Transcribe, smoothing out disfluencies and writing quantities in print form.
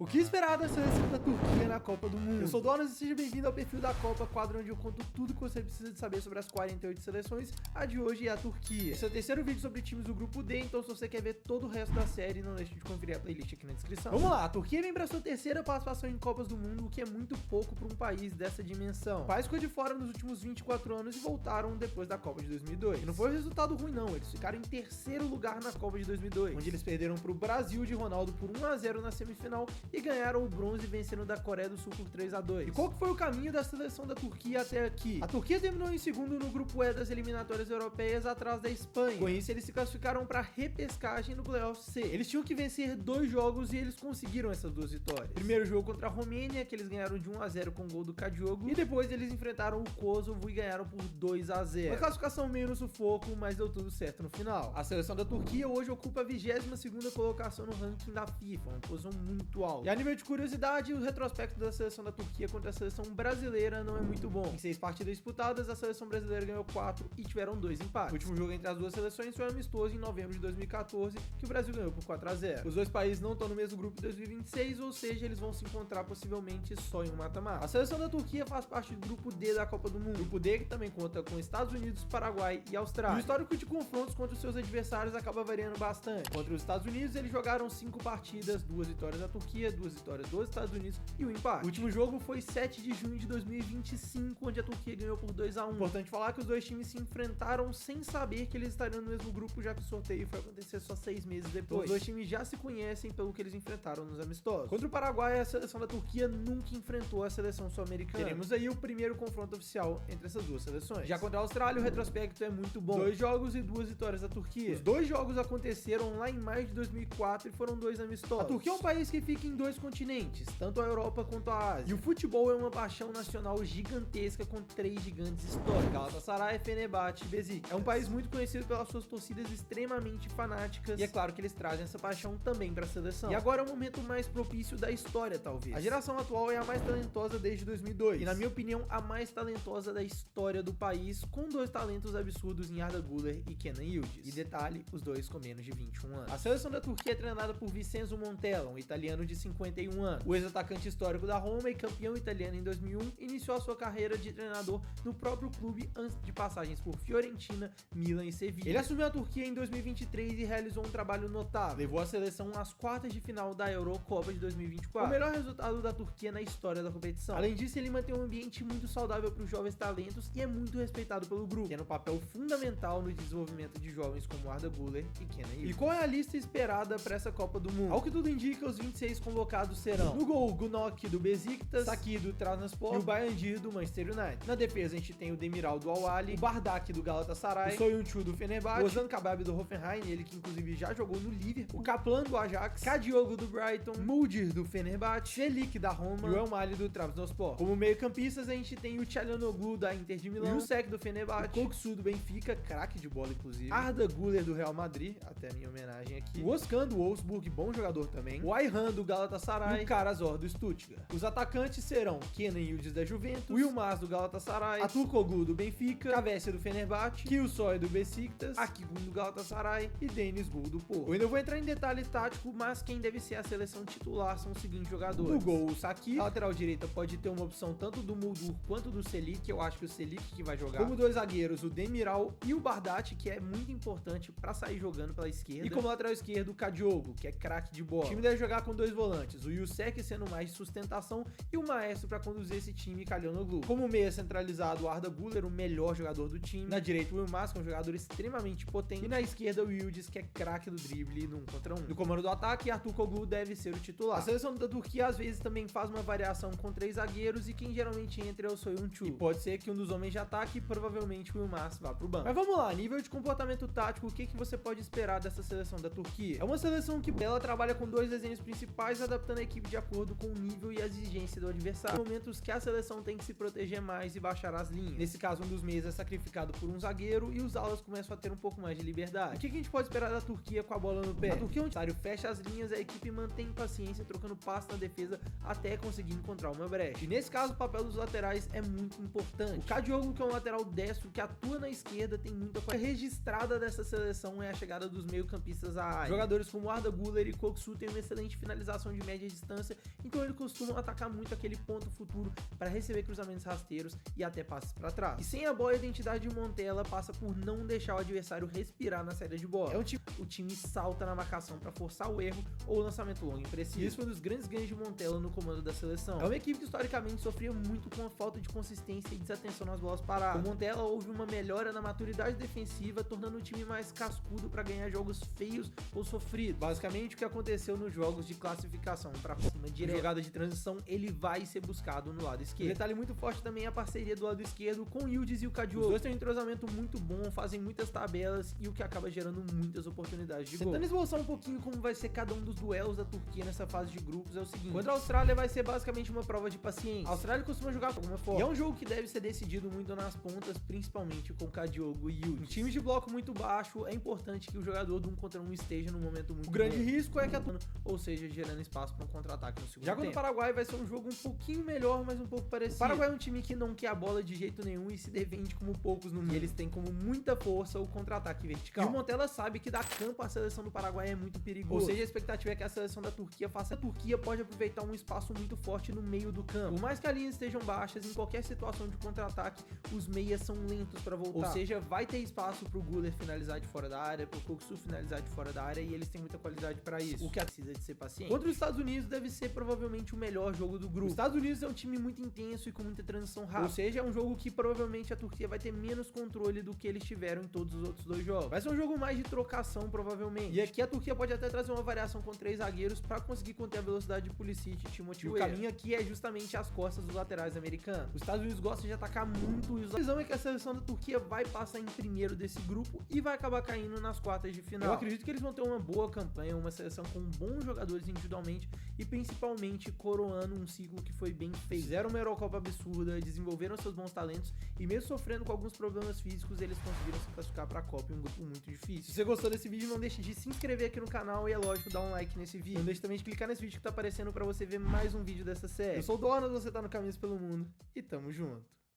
O que esperar da seleção da Turquia na Copa do Mundo? Eu sou o Donas e seja bem-vindo ao perfil da Copa, quadro onde eu conto tudo que você precisa de saber sobre as 48 seleções, a de hoje é a Turquia. Esse é o terceiro vídeo sobre times do grupo D, então se você quer ver todo o resto da série, não deixe de conferir a playlist aqui na descrição. Vamos lá, a Turquia vem para sua terceira participação em Copas do Mundo, o que é muito pouco para um país dessa dimensão. O país ficou de fora nos últimos 24 anos e voltaram depois da Copa de 2002. E não foi um resultado ruim não, eles ficaram em terceiro lugar na Copa de 2002, onde eles perderam para o Brasil de Ronaldo por 1-0 na semifinal e ganharam o bronze vencendo da Coreia do Sul por 3-2. E qual que foi o caminho da seleção da Turquia até aqui? A Turquia terminou em segundo no grupo E das eliminatórias europeias atrás da Espanha. Com isso, eles se classificaram para repescagem no Playoff C. Eles tinham que vencer 2 jogos e eles conseguiram essas 2 vitórias. Primeiro jogo contra a Romênia, que eles ganharam de 1-0 com o gol do Kadiogo, e depois eles enfrentaram o Kosovo e ganharam por 2-0. Uma classificação meio no sufoco, mas deu tudo certo no final. A seleção da Turquia hoje ocupa a 22ª colocação no ranking da FIFA, uma posição muito alta. E a nível de curiosidade, o retrospecto da seleção da Turquia contra a seleção brasileira não é muito bom. Em 6 partidas disputadas, a seleção brasileira ganhou 4 e tiveram 2 empates. O último jogo entre as duas seleções foi amistoso em novembro de 2014, que o Brasil ganhou por 4-0. Os dois países não estão no mesmo grupo em 2026, ou seja, eles vão se encontrar possivelmente só em um mata-mata. A seleção da Turquia faz parte do grupo D da Copa do Mundo. O grupo D que também conta com Estados Unidos, Paraguai e Austrália. E o histórico de confrontos contra os seus adversários acaba variando bastante. Contra os Estados Unidos, eles jogaram 5 partidas, 2 vitórias da Turquia, 2 vitórias dos Estados Unidos e o empate. O último jogo foi 7 de junho de 2025, onde a Turquia ganhou por 2-1. Importante falar que os dois times se enfrentaram sem saber que eles estariam no mesmo grupo, já que o sorteio foi acontecer só 6 meses depois. Então, os dois times já se conhecem pelo que eles enfrentaram nos amistosos. Contra o Paraguai, a seleção da Turquia nunca enfrentou a seleção sul-americana. Teremos aí o primeiro confronto oficial entre essas duas seleções. Já contra a Austrália, o retrospecto é muito bom. 2 jogos e 2 vitórias da Turquia. Os 2 jogos aconteceram lá em maio de 2004 e foram 2 amistosos. A Turquia é um país que fica em 2 continentes, tanto a Europa quanto a Ásia. E o futebol é uma paixão nacional gigantesca com 3 gigantes históricos: Galatasaray, Fenerbahçe e Besiktas. É um país muito conhecido pelas suas torcidas extremamente fanáticas e é claro que eles trazem essa paixão também para a seleção. E agora é o momento mais propício da história, talvez. A geração atual é a mais talentosa desde 2002 e, na minha opinião, a mais talentosa da história do país, com 2 talentos absurdos em Arda Güler e Kenan Yıldız. E detalhe, os dois com menos de 21 anos. A seleção da Turquia é treinada por Vincenzo Montella, um italiano de 51 anos. O ex-atacante histórico da Roma e campeão italiano em 2001, iniciou a sua carreira de treinador no próprio clube antes de passagens por Fiorentina, Milan e Sevilha. Ele assumiu a Turquia em 2023 e realizou um trabalho notável. Levou a seleção às quartas de final da Eurocopa de 2024, o melhor resultado da Turquia na história da competição. Além disso, ele mantém um ambiente muito saudável para os jovens talentos e é muito respeitado pelo grupo, tendo um papel fundamental no desenvolvimento de jovens como Arda Güler e Kenan Yıldız. E qual é a lista esperada para essa Copa do Mundo? Ao que tudo indica, os 26 convocados serão: no gol, Gunok do Besiktas, Saki do Trabzonspor e o Bayındır do Manchester United. Na defesa a gente tem o Demiral do Al-Ahly, o Bardak do Galatasaray, o Soyuncu do Fenerbahçe, o Ozan Kabak do Hoffenheim, ele que inclusive já jogou no Liverpool, o Kaplan do Ajax, Kadiogo do Brighton, Muldir do Fenerbahçe, Çelik da Roma e o El Mali do Trabzonspor. Como meio-campistas a gente tem o Çalhanoğlu da Inter de Milão, o Yusek do Fenerbahçe, o Koksu do Benfica, craque de bola inclusive, Arda Güler do Real Madrid, até a minha homenagem aqui, o Özkan do Wolfsburg, bom jogador também, o Ayhan do Galatasaray e o Karazor do Stuttgart. Os atacantes serão Kenan Yıldız da Juventus, o Yılmaz do Galatasaray, Aturkoglu do Benfica, Kavesi do Fenerbahçe, Gülsoy do Besiktas, Akgün do Galatasaray e Deniz Gul do Porto. Eu ainda vou entrar em detalhe tático, mas quem deve ser a seleção titular são os seguintes jogadores: no gol, o Saki. A lateral direita pode ter uma opção tanto do Muldur quanto do Çelik, eu acho que o Çelik que vai jogar. Como 2 zagueiros, o Demiral e o Bardak, que é muito importante para sair jogando pela esquerda. E como lateral esquerdo, o Kadiogo, que é craque de bola. O time deve jogar com 2 volantes, o Yusek sendo mais de sustentação e o maestro para conduzir esse time, Çalhanoğlu. Como meia centralizado, o Arda Güler, o melhor jogador do time. Na direita, o Yılmaz, que é um jogador extremamente potente. E na esquerda, o Yıldız, que é craque do drible no 1 contra 1. No comando do ataque, Aturkoglu deve ser o titular. A seleção da Turquia às vezes também faz uma variação com 3 zagueiros e quem geralmente entra é o Soyuncu. E pode ser que um dos homens de ataque, provavelmente o Yılmaz, vá pro banco. Mas vamos lá, nível de comportamento tático, o que você pode esperar dessa seleção da Turquia? É uma seleção que ela trabalha com 2 desenhos principais, adaptando a equipe de acordo com o nível e a exigência do adversário. Momentos que a seleção tem que se proteger mais e baixar as linhas. Nesse caso, um dos meias é sacrificado por um zagueiro e os alas começam a ter um pouco mais de liberdade. O que a gente pode esperar da Turquia com a bola no pé? A Turquia, onde o adversário fecha as linhas, a equipe mantém paciência, trocando passe na defesa até conseguir encontrar uma brecha. E nesse caso, o papel dos laterais é muito importante. O Kadiogo, que é um lateral destro que atua na esquerda, tem muita coisa registrada dessa seleção é a chegada dos meio-campistas à área. Jogadores como Arda Güler e Koksu têm uma excelente finalização pontuação de média distância, então eles costumam atacar muito aquele ponto futuro para receber cruzamentos rasteiros e até passes para trás. E sem a bola, a identidade de Montella passa por não deixar o adversário respirar na saída de bola. O time salta na marcação para forçar o erro ou o lançamento longo impreciso. Isso foi um dos grandes ganhos de Montella no comando da seleção. É uma equipe que historicamente sofria muito com a falta de consistência e desatenção nas bolas paradas. Com Montella houve uma melhora na maturidade defensiva, tornando o time mais cascudo para ganhar jogos feios ou sofridos. Basicamente o que aconteceu nos jogos de classificação para cima de jogada de transição, ele vai ser buscado no lado esquerdo. Um detalhe muito forte também é a parceria do lado esquerdo com o Yildiz e o Kadioglu. Os dois têm um entrosamento muito bom, fazem muitas tabelas e o que acaba gerando muitas oportunidades de gol. Tentando esboçar um pouquinho como vai ser cada um dos duelos da Turquia nessa fase de grupos, é o seguinte: contra a Austrália vai ser basicamente uma prova de paciência. A Austrália costuma jogar de alguma forma, e é um jogo que deve ser decidido muito nas pontas, principalmente com Kadioglu e Yildiz. Em times de bloco muito baixo, é importante que o jogador do 1 contra 1 esteja num momento muito bom. O grande risco é que ou seja, gerando espaço para um contra-ataque no segundo tempo. Já contra o Paraguai vai ser um jogo um pouquinho melhor, mas um pouco parecido. O Paraguai é um time que não quer a bola de jeito nenhum e se defende como poucos no mundo. E eles têm como muita força o contra-ataque vertical. E o Montella sabe que dar campo à seleção do Paraguai é muito perigoso. Ou seja, a expectativa é que a seleção da Turquia faça. A Turquia pode aproveitar um espaço muito forte no meio do campo. Por mais que as linhas estejam baixas, em qualquer situação de contra-ataque, os meias são lentos para voltar. Ou seja, vai ter espaço pro Güler finalizar de fora da área, pro Koksu finalizar de fora da área, e eles têm muita qualidade para isso. O que precisa de ser paciente. Contra os Estados Unidos deve ser provavelmente o melhor jogo do grupo. Os Estados Unidos é um time muito intenso e com muita transição rápida. Ou seja, é um jogo que provavelmente a Turquia vai ter menos controle do que eles tiveram em todos os outros dois jogos. Vai ser um jogo mais de trocação, provavelmente. E aqui a Turquia pode até trazer uma variação com 3 zagueiros para conseguir conter a velocidade de Pulisic e Timothy Weah. O caminho aqui é justamente as costas dos laterais americanos. Os Estados Unidos gostam de atacar muito, e a visão é que a seleção da Turquia vai passar em primeiro desse grupo e vai acabar caindo nas quartas de final. Eu acredito que eles vão ter uma boa campanha, uma seleção com bons jogadores individualmente e principalmente coroando um ciclo que foi bem feito. Fizeram uma Eurocopa absurda, desenvolveram seus bons talentos e mesmo sofrendo com alguns problemas físicos, eles conseguiram se classificar para a Copa em um grupo muito difícil. Se você gostou desse vídeo, não deixe de se inscrever aqui no canal e, é lógico, dar um like nesse vídeo. Não deixe também de clicar nesse vídeo que tá aparecendo para você ver mais um vídeo dessa série. Eu sou o Dornas, você tá no Caminhos pelo Mundo e tamo junto.